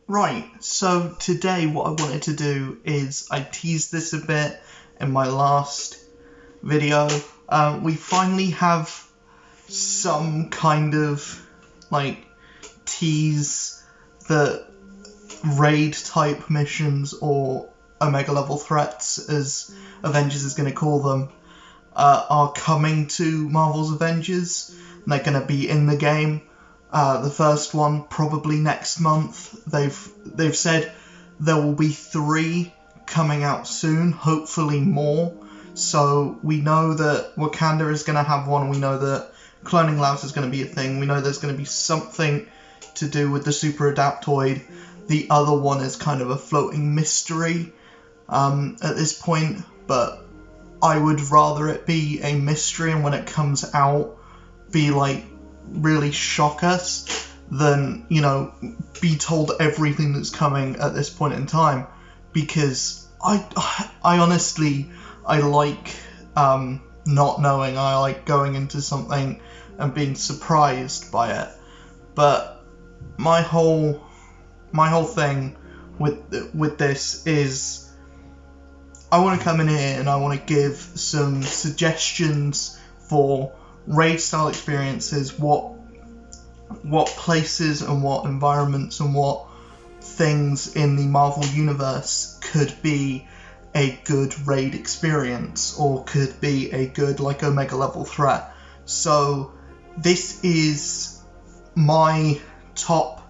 Right, so today what I wanted to do is, I teased this a bit in my last video, we finally have some kind of, tease that raid type missions, or Omega level threats, as Avengers is going to call them, are coming to Marvel's Avengers. They're going to be in the game. The first one probably next month. They've said there will be 3 coming out soon, hopefully more. So we know that Wakanda is going to have one. We know that cloning labs is going to be a thing. We know there's going to be something to do with the super adaptoid. The other one is kind of a floating mystery at this point, but I would rather it be a mystery, and when it comes out be really shock us than, be told everything that's coming at this point in time, because I honestly, I like not knowing. I like going into something and being surprised by it. But my whole thing with this is, I want to come in here and I want to give some suggestions for raid style experiences, what places and what environments and what things in the Marvel universe could be a good raid experience, or could be a good Omega level threat. So this is my top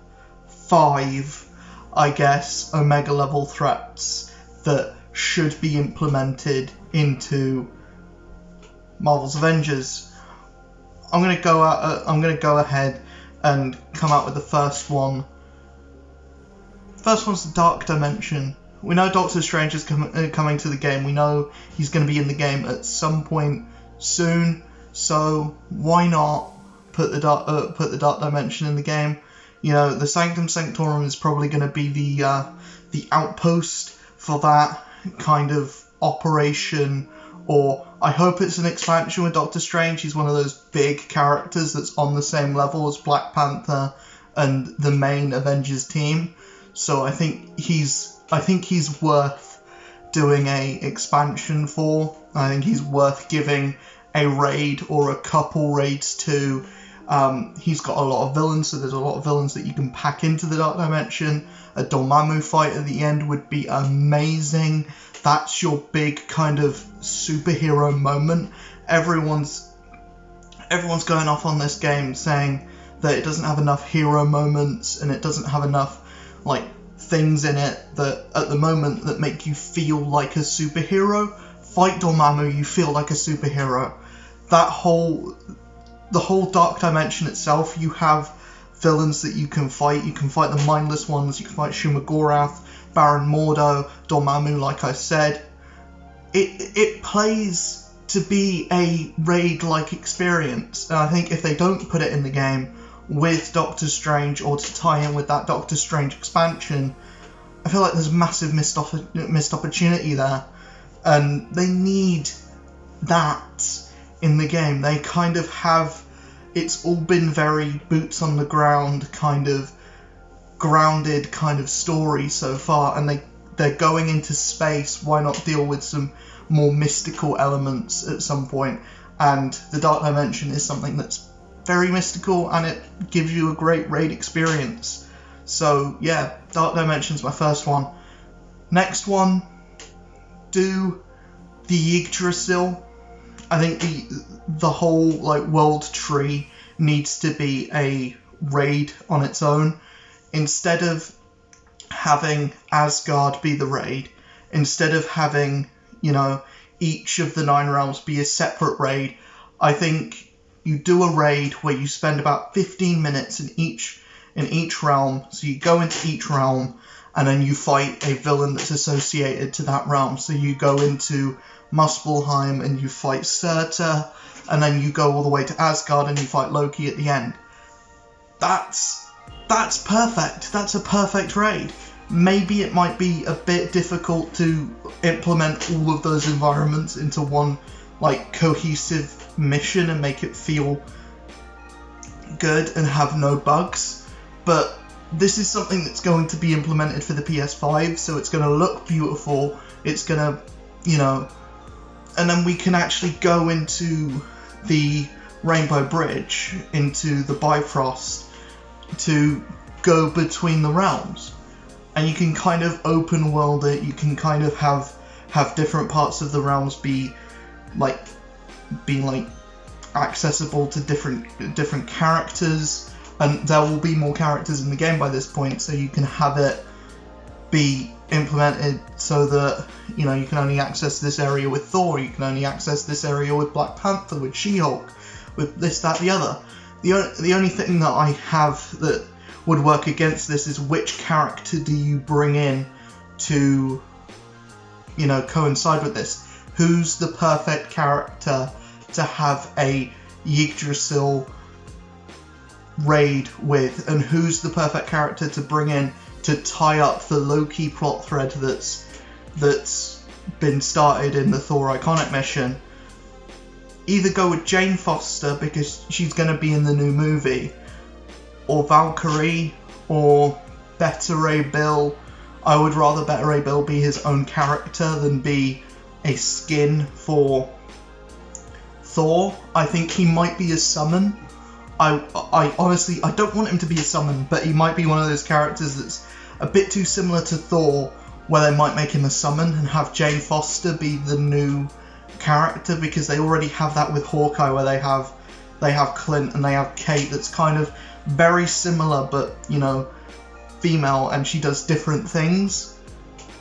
5, I guess, Omega level threats that should be implemented into Marvel's Avengers. I'm gonna go ahead and come out with the first one. First one's the Dark Dimension. We know Doctor Strange is coming to the game. We know he's going to be in the game at some point soon. So why not put the Dark Dimension in the game? The Sanctum Sanctorum is probably going to be the outpost for that kind of operation. Or I hope it's an expansion with Doctor Strange. He's one of those big characters that's on the same level as Black Panther and the main Avengers team. So I think he's worth doing a expansion for. I think he's worth giving a raid or a couple raids to. He's got a lot of villains, so there's a lot of villains that you can pack into the Dark Dimension. A Dormammu fight at the end would be amazing. That's your big kind of superhero moment. Everyone's going off on this game saying that it doesn't have enough hero moments, and it doesn't have enough things in it that at the moment that make you feel like a superhero. Fight Dormammu, you feel like a superhero. The whole Dark Dimension itself, you have villains that you can fight. You can fight the mindless ones. You can fight Shuma Gorath, Baron Mordo, Dormammu, like I said. It plays to be a raid-like experience, and I think if they don't put it in the game with Doctor Strange, or to tie in with that Doctor Strange expansion, I feel like there's a massive missed opportunity there, and they need that in the game. They kind of have, it's all been very boots on the ground, kind of grounded kind of story so far, and they're going into space. Why not deal with some more mystical elements at some point? And the Dark Dimension is something that's very mystical, and it gives you a great raid experience. So yeah, Dark Dimension's my first one. Next one, do the Yggdrasil. I think the whole world tree needs to be a raid on its own. Instead of having Asgard be the raid, instead of having, each of the 9 realms be a separate raid, I think you do a raid where you spend about 15 minutes in each realm. So you go into each realm, and then you fight a villain that's associated to that realm. So you go into Muspelheim and you fight Surtur, and then you go all the way to Asgard and you fight Loki at the end. That's perfect. That's a perfect raid. Maybe it might be a bit difficult to implement all of those environments into one cohesive mission and make it feel good and have no bugs, but this is something that's going to be implemented for the PS5, so it's going to look beautiful, it's going to, you know, and then we can actually go into the Rainbow Bridge, into the Bifrost, to go between the realms. And you can kind of open world it, you can kind of have different parts of the realms be like accessible to different characters, and there will be more characters in the game by this point, so you can have it be implemented so that, you know, you can only access this area with Thor, you can only access this area with Black Panther, with She-Hulk, with this, that, the other. The only thing that I have that would work against this is which character do you bring in to, you know, coincide with this. Who's the perfect character to have a Yggdrasil raid with, and who's the perfect character to bring in to tie up the low-key plot thread that's been started in the Thor Iconic mission. Either go with Jane Foster, because she's going to be in the new movie, or Valkyrie, or Beta Ray Bill. I would rather Beta Ray Bill be his own character than be a skin for Thor. I think he might be a summon. I honestly, I don't want him to be a summon, but he might be one of those characters that's a bit too similar to Thor, where they might make him a summon and have Jane Foster be the new character, because they already have that with Hawkeye, where they have Clint and they have Kate, that's kind of very similar, but, you know, female, and she does different things.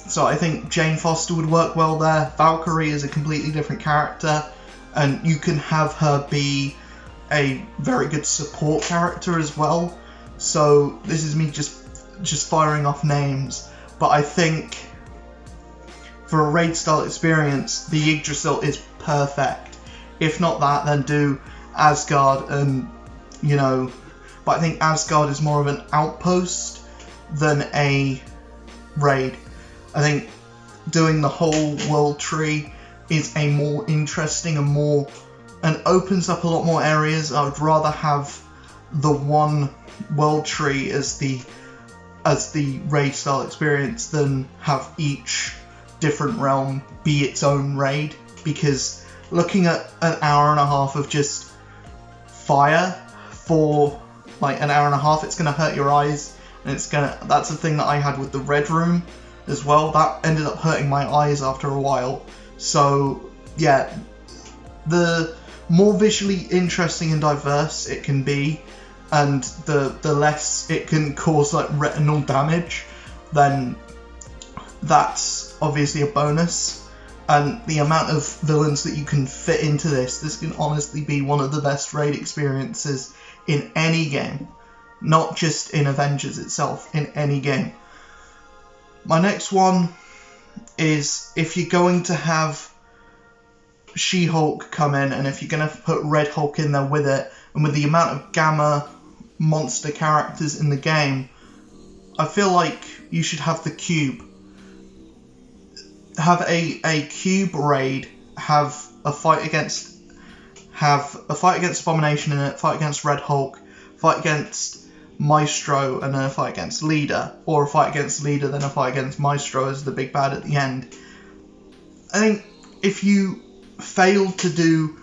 So I think Jane Foster would work well there. Valkyrie is a completely different character, and you can have her be a very good support character as well. So this is me just firing off names, but I think for a raid style experience, the Yggdrasil is perfect. If not that, then do Asgard, and, you know, but I think Asgard is more of an outpost than a raid. I think doing the whole world tree is a more interesting and opens up a lot more areas. I would rather have the one world tree as the raid style experience than have each different realm be its own raid, because looking at an hour and a half of just fire for like an hour and a half, it's going to hurt your eyes, and that's the thing that I had with the Red Room as well. That ended up hurting my eyes after a while. So yeah, the more visually interesting and diverse it can be, and the less it can cause like retinal damage, then that's obviously a bonus. And the amount of villains that you can fit into this can honestly be one of the best raid experiences in any game, not just in Avengers itself, in any game. My next one is, if you're going to have She-Hulk come in, and if you're going to put Red Hulk in there with it, and with the amount of Gamma monster characters in the game, I feel like you should have the Cube. Have a Cube raid, have a fight against Abomination in it, fight against Red Hulk, fight against Maestro, and then a fight against Leader, or a fight against Leader, then a fight against Maestro as the big bad at the end. I think if you fail to do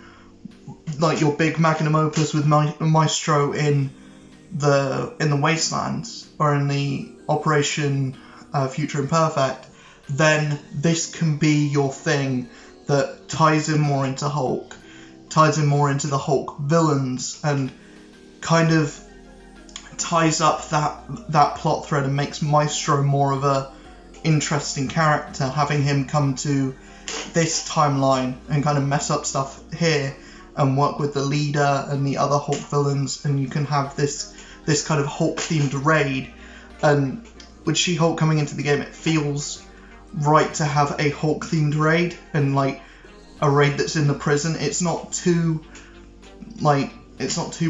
like your big magnum opus with Maestro in the Wastelands, or in the Operation Future Imperfect, then this can be your thing that ties in more into Hulk, ties in more into the Hulk villains, and kind of ties up that plot thread and makes Maestro more of a interesting character, having him come to this timeline and kind of mess up stuff here and work with the Leader and the other Hulk villains, and you can have this kind of Hulk themed raid. And with She-Hulk coming into the game, it feels right to have a Hulk themed raid, and like a raid that's in the prison. It's not too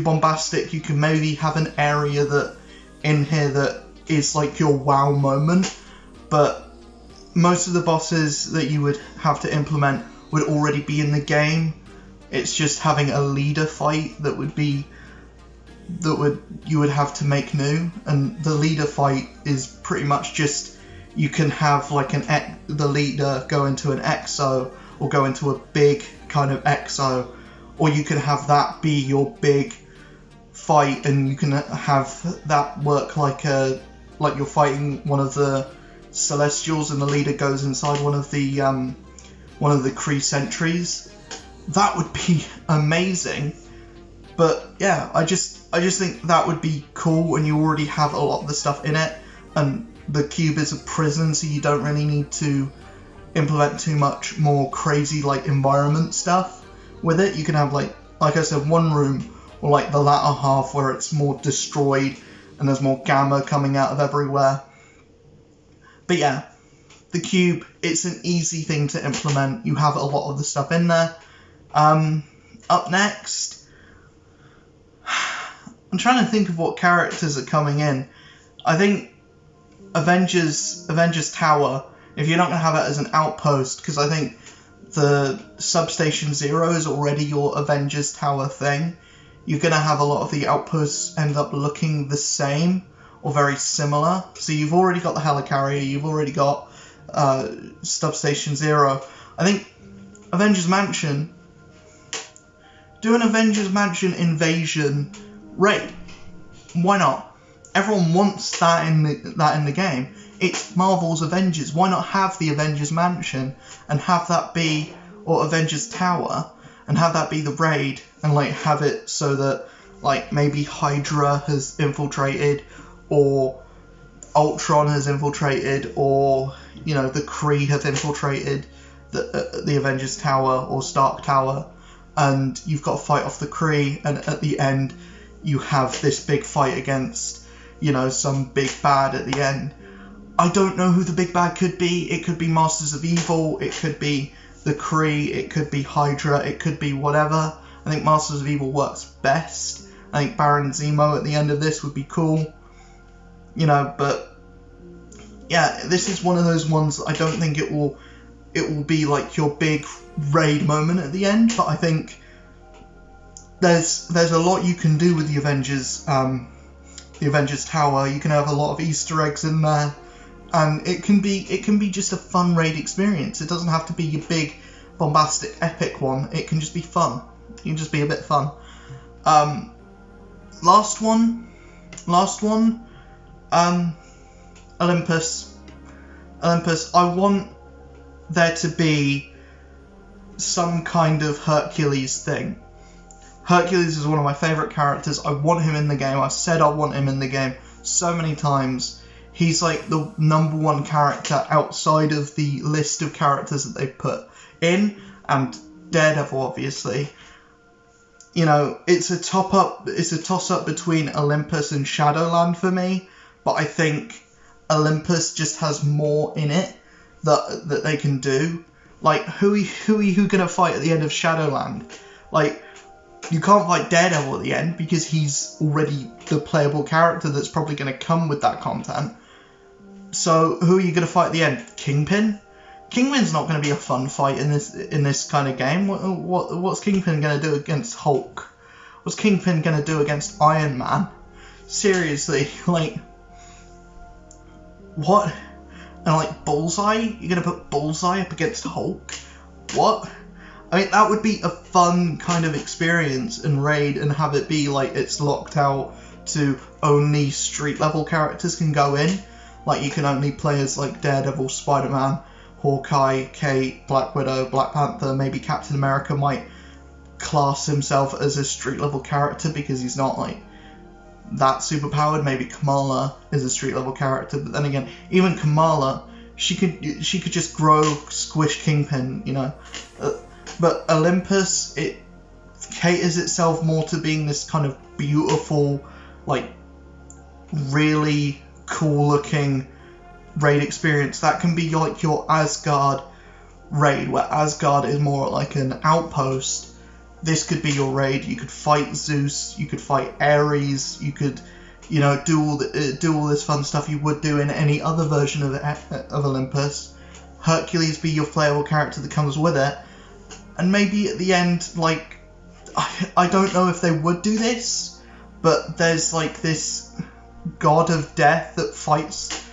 bombastic. You can maybe have an area that in here that is like your wow moment, but most of the bosses that you would have to implement would already be in the game. It's just having a Leader fight that would be you would have to make new, and the leader fight is pretty much just, you can have like the leader go into an exo or go into a big kind of exo, or you can have that be your big fight, and you can have that work like you're fighting one of the Celestials and the leader goes inside one of the Kree sentries. That would be amazing. But yeah, I just think that would be cool, and you already have a lot of the stuff in it, and the cube is a prison, so you don't really need to implement too much more crazy like environment stuff with it. You can have like I said, one room, or like the latter half where it's more destroyed and there's more gamma coming out of everywhere. But yeah, the cube, it's an easy thing to implement. You have a lot of the stuff in there. Up next, I'm trying to think of what characters are coming in. I think Avengers Tower, if you're not going to have it as an outpost, because I think the Substation Zero is already your Avengers Tower thing, you're going to have a lot of the outposts end up looking the same or very similar. So you've already got the helicarrier, you've already got Substation Zero. I think Avengers Mansion, do an Avengers Mansion invasion raid. Why not? Everyone wants that in the game. It's Marvel's Avengers. Why not have the Avengers Mansion and have that be, or Avengers Tower, and have that be the raid, and like have it so that like maybe Hydra has infiltrated, or Ultron has infiltrated, or you know the Kree have infiltrated the Avengers Tower or Stark Tower, and you've got to fight off the Kree, and at the end you have this big fight against, you know, some big bad at the end. I don't know who the big bad could be. It could be Masters of Evil, it could be the Kree, it could be Hydra, it could be whatever. I think Masters of Evil works best. I think Baron Zemo at the end of this would be cool. You know, but yeah, this is one of those ones I don't think it will be like your big raid moment at the end, but I think there's a lot you can do with the Avengers Tower. You can have a lot of Easter eggs in there, and it can be just a fun raid experience. It doesn't have to be your big bombastic epic one. It can just be fun. It can just be a bit fun. Last one. Olympus. I want there to be some kind of Hercules thing. Hercules is one of my favourite characters. I want him in the game. I've said I want him in the game so many times. He's like the number one character outside of the list of characters that they've put in, and Daredevil, obviously. You know, it's a toss-up between Olympus and Shadowland for me, but I think Olympus just has more in it that they can do. Like, who are you gonna fight at the end of Shadowland? Like, you can't fight Daredevil at the end because he's already the playable character that's probably going to come with that content. So who are you going to fight at the end? Kingpin? Kingpin's not going to be a fun fight in this kind of game. What's Kingpin going to do against Hulk? What's Kingpin going to do against Iron Man? Seriously, like, what? And like Bullseye? You're going to put Bullseye up against Hulk? What? I mean, that would be a fun kind of experience in Raid, and have it be like it's locked out to only street level characters can go in. Like, you can only play as like Daredevil, Spider-Man, Hawkeye, Kate, Black Widow, Black Panther. Maybe Captain America might class himself as a street level character because he's not like that super powered. Maybe Kamala is a street level character, but then again, even Kamala, she could just grow, squish Kingpin, you know. But Olympus, it caters itself more to being this kind of beautiful, like, really cool looking raid experience. That can be like your Asgard raid, where Asgard is more like an outpost. This could be your raid. You could fight Zeus, you could fight Ares, you could, you know, do all this fun stuff you would do in any other version of Olympus. Hercules be your playable character that comes with it. And maybe at the end, like, I don't know if they would do this, but there's like this god of death that fights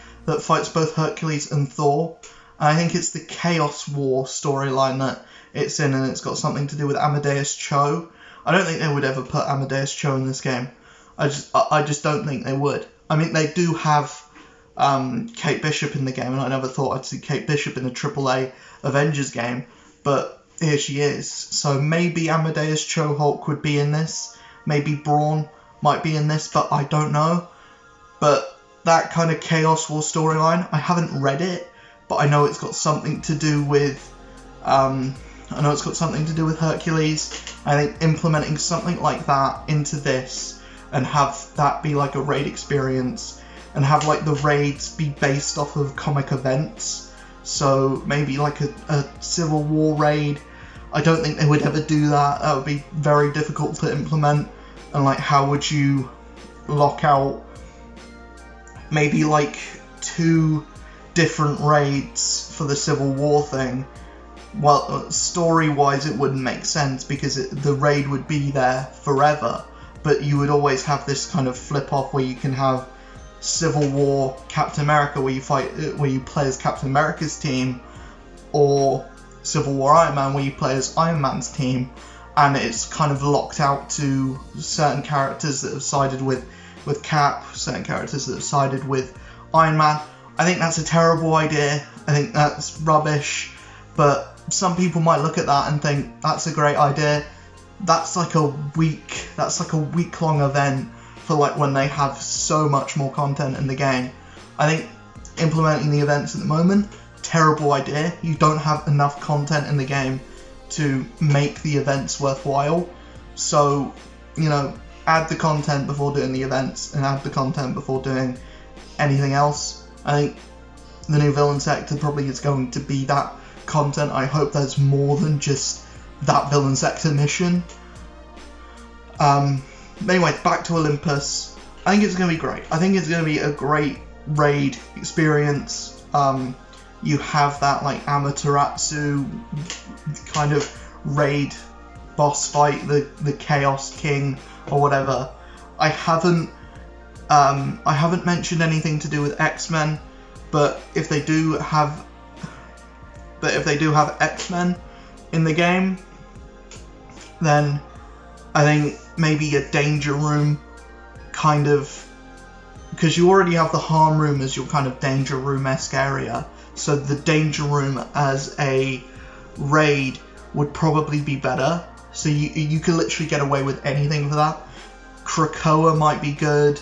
both Hercules and Thor. And I think it's the Chaos War storyline that it's in, and it's got something to do with Amadeus Cho. I don't think they would ever put Amadeus Cho in this game. I just don't think they would. I mean, they do have Kate Bishop in the game, and I never thought I'd see Kate Bishop in a AAA Avengers game, but here she is. So maybe Amadeus Cho Hulk would be in this. Maybe Brawn might be in this, but I don't know. But that kind of Chaos War storyline, I haven't read it, but I know it's got something to do with Hercules. I think implementing something like that into this and have that be like a raid experience and have like the raids be based off of comic events. So maybe like a Civil War raid. I don't think they would ever do that. That would be very difficult to implement. And like, how would you lock out maybe like 2 different raids for the Civil War thing? Well, story-wise it wouldn't make sense because the raid would be there forever, but you would always have this kind of flip-off where you can have Civil War Captain America where you play as Captain America's team, or Civil War Iron Man where you play as Iron Man's team, and it's kind of locked out to certain characters that have sided with Cap, certain characters that have sided with Iron Man. I think that's a terrible idea. I think that's rubbish, but some people might look at that and think that's a great idea. That's like a week-long event for like when they have so much more content in the game. I think implementing the events at the moment, terrible idea. You don't have enough content in the game to make the events worthwhile. So, add the content before doing the events and add the content before doing anything else. I think the new villain sector probably is going to be that content. I hope there's more than just that villain sector mission. Anyway, back to Olympus. I think it's going to be great. I think it's going to be a great raid experience. You have that like Amaterasu kind of raid boss fight, the Chaos King or whatever. I haven't mentioned anything to do with X-Men, but if they do have X-Men in the game, then I think maybe a danger room kind of, because you already have the harm room as your kind of danger room-esque area, so the danger room as a raid would probably be better. So you could literally get away with anything for that. Krakoa might be good.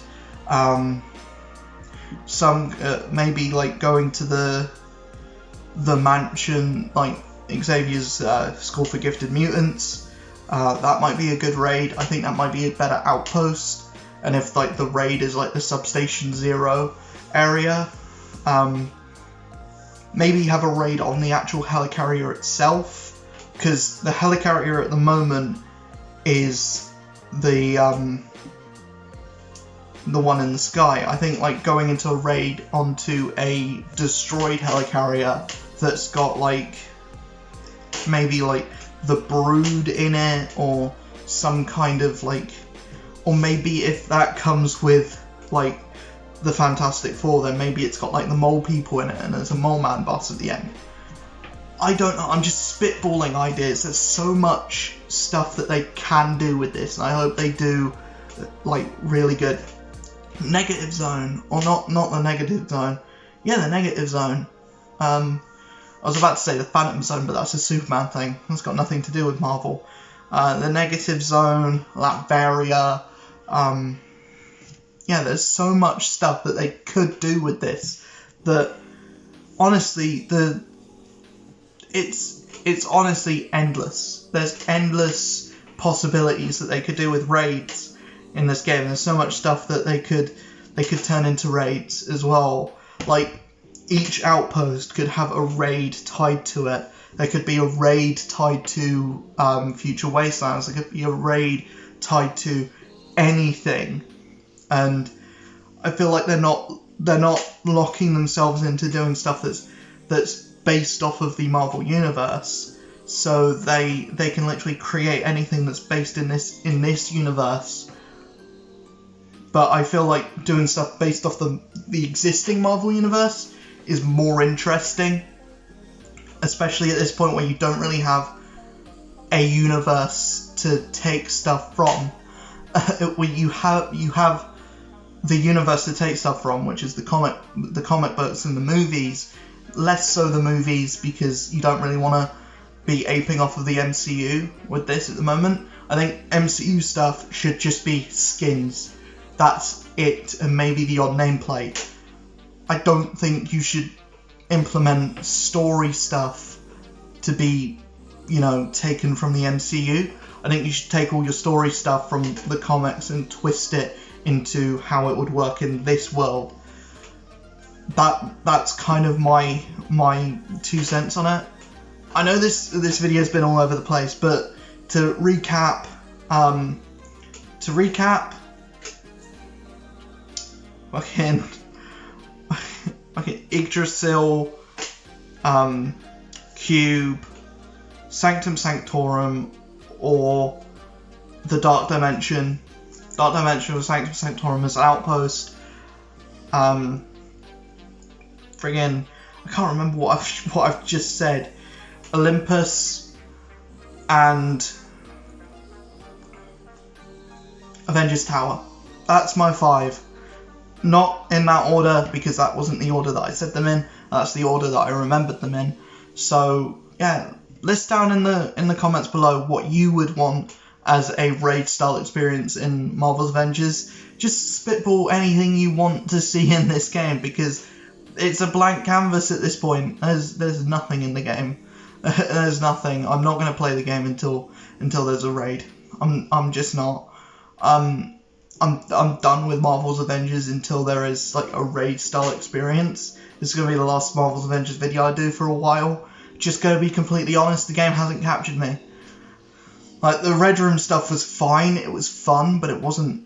Some maybe like going to the mansion, like Xavier's School for Gifted Mutants. That might be a good raid. I think that might be a better outpost. And if like the raid is like the Substation Zero area, maybe have a raid on the actual helicarrier itself, because the helicarrier at the moment is the one in the sky. I think like going into a raid onto a destroyed helicarrier that's got like maybe like the Brood in it, or some kind of like, or maybe if that comes with like the Fantastic Four, then maybe it's got like the Mole People in it and there's a Mole Man boss at the end. I don't know, I'm just spitballing ideas. There's so much stuff that they can do with this, and I hope they do like really good. Negative Zone, or not the Negative Zone. Yeah, the Negative Zone. I was about to say the Phantom Zone, but that's a Superman thing. That's got nothing to do with Marvel. The Negative Zone, Latveria. Yeah, there's so much stuff that they could do with this that honestly, it's honestly endless. There's endless possibilities that they could do with raids in this game. There's so much stuff that they could turn into raids as well. Like, each outpost could have a raid tied to it. There could be a raid tied to Future Wastelands. There could be a raid tied to anything. And I feel like they're not locking themselves into doing stuff that's based off of the Marvel Universe. So they can literally create anything that's based in this universe but I feel like doing stuff based off the existing Marvel universe is more interesting, especially at this point where you don't really have a universe to take stuff from. When you have the universe to take stuff from, which is the comic books and the movies. Less so the movies, because you don't really want to be aping off of the MCU with this at the moment. I think MCU stuff should just be skins. That's it, and maybe the odd nameplate. I don't think you should implement story stuff to be, taken from the MCU. I think you should take all your story stuff from the comics and twist it into how it would work in this world. That's kind of my 2 cents on it. I know this video's been all over the place, but to recap, fucking Yggdrasil, Cube, Sanctum Sanctorum, or the Dark Dimension. Dark Dimension or Sanctum Sanctorum as an outpost. Friggin', I can't remember what I've just said. Olympus and Avengers Tower. That's my 5. Not in that order, because that wasn't the order that I said them in. That's the order that I remembered them in. So yeah, list down in the comments below what you would want as a raid style experience in Marvel's Avengers. Just spitball anything you want to see in this game, because it's a blank canvas at this point. There's nothing in the game. There's nothing. I'm not going to play the game until there's a raid. I'm just not. I'm done with Marvel's Avengers until there is like a raid style experience. This is going to be the last Marvel's Avengers video I do for a while. Just going to be completely honest, the game hasn't captured me. Like, the Red Room stuff was fine, it was fun, but it wasn't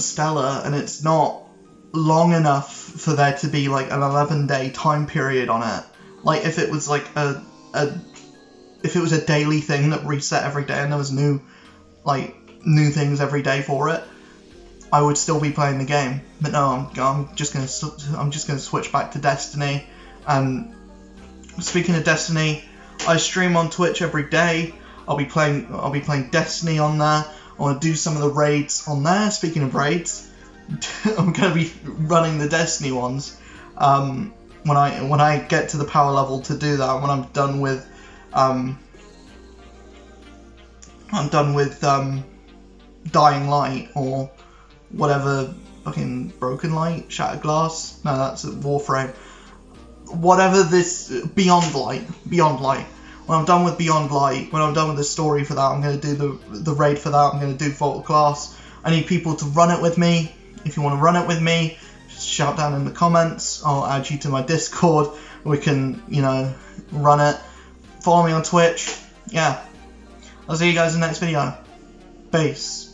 stellar, and it's not long enough for there to be like an 11-day time period on it. Like, if it was like if it was a daily thing that reset every day and there was new things every day for it, I would still be playing the game. But no, I'm just gonna switch back to Destiny. And speaking of Destiny, I stream on Twitch every day. I'll be playing Destiny on there. I want to do some of the raids on there. Speaking of raids, I'm going to be running the Destiny ones when I get to the power level to do that. When I'm done with Dying Light or whatever, fucking Broken Light, Shattered Glass. No, that's a Warframe. Whatever this Beyond Light. When I'm done with Beyond Light, when I'm done with the story for that, I'm going to do the raid for that. I'm going to do Vault of Glass. I need people to run it with me. If you want to run it with me, just shout down in the comments. I'll add you to my Discord. We can, run it. Follow me on Twitch. Yeah. I'll see you guys in the next video. Peace.